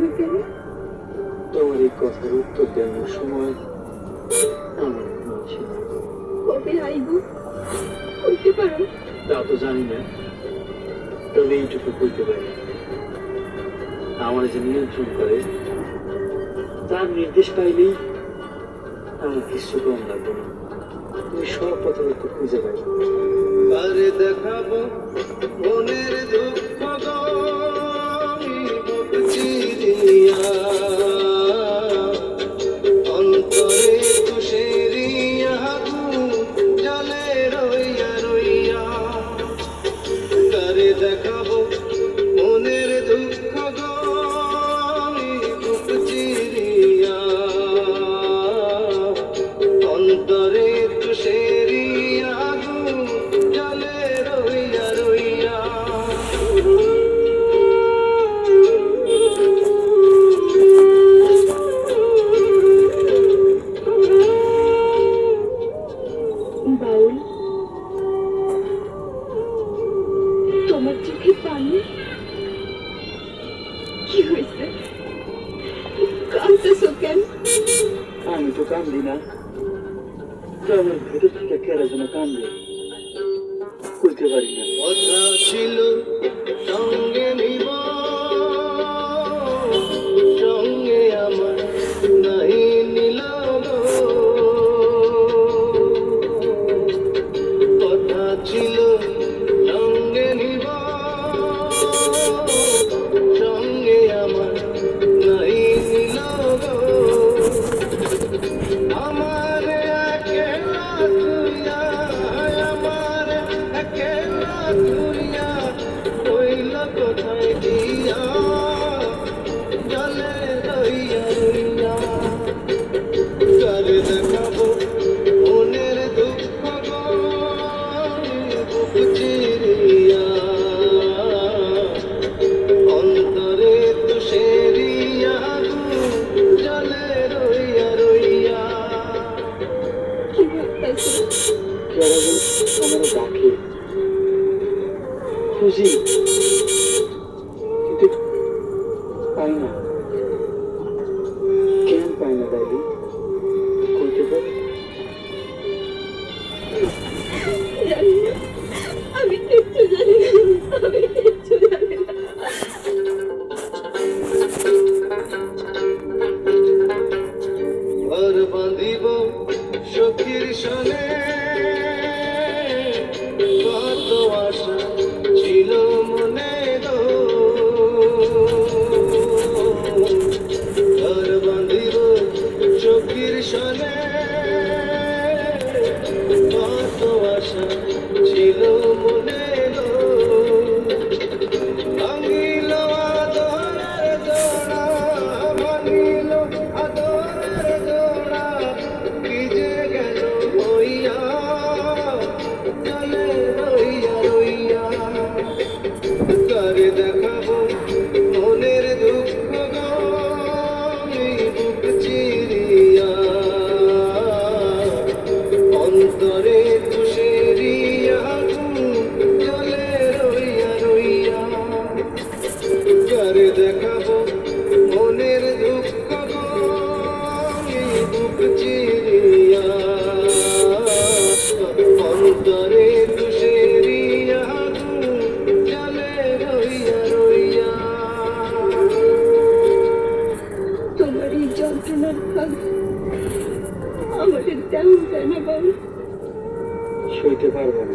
না কেন? তোমার এই কথার উত্তর দেওয়ার সময় আমার মনে ছিল। কবে আইব বলতে পারো? তা তো জানি না, তবে এইটুকু বলতে পারি, আমার যে নিয়ন্ত্রণ করে তার নির্দেশ পাইলেই আমার কিছু কম লাগবে না। তুমি সব কথাবার্তা খুঁজে পাই। আরে দেখাবো মনের দুঃখ চিরিয়া অন্তরে তুষেরিয়া জলে রইয়া রইয়া তারে দেখাবো মনের দুঃখ বুক চিরিয়া অন্তরে তুষেরিয়া জলে রইয়া রইয়া বাউল, তোমার চোখে পানি? কি হয়েছে? কাঁদতেছো কেন? আমি তো কান্দি না, তো আমার ভেতর থেকে কেরা যেন কান্দে, বুঝতে পারি না। কথা ছিল সঙ্গে নিব সঙ্গে আমার নাই নিল কথা ছিল সঙ্গে নিব সঙ্গে আমার নাই নিল আমার একলা তুইয়া আমার একলা তুইয়া হইল কোথায় দিয়া জলে রইয়া রইয়া কারে দেখাবো মনের দুঃখ বুক চিরিয়া অন্তরে তুষেরিয়া জলে রইয়া রইয়া কি ভাবতেছো? কেরা যেন আমার ডাকে, খুশি কিন্তু পাই না। কেন পাই না তাইলে বলতে পারি? জানি না, আমি কিচ্ছু জানি না, আমি কিচ্ছু জানি না। ঘর বাঁধিব সখীর সনে কত আশা ছিল মনে গো ঘর বাঁধিব সখীর সনে কত আশা ছিল মনে গো ভাঙিল আদরের জোড়া ভাঙিল আদরের জোড়া কি যে গেল হইয়া জলে রইয়া রইয়া কারে দেখাবো মনের দুঃখ বুক চিরিয়া অন্তরে তুষেরিয়া জলে রইয়া রইয়া কারে দেখাবো মনের দুঃখ বুক চিরিয়া অন্তরে তুষেরিয়া জলে রইয়া রইয়া তোমার এই যন্ত্রণার ভাগ আমাদের তেমন যায় না বাউল। সইতে পারবো না।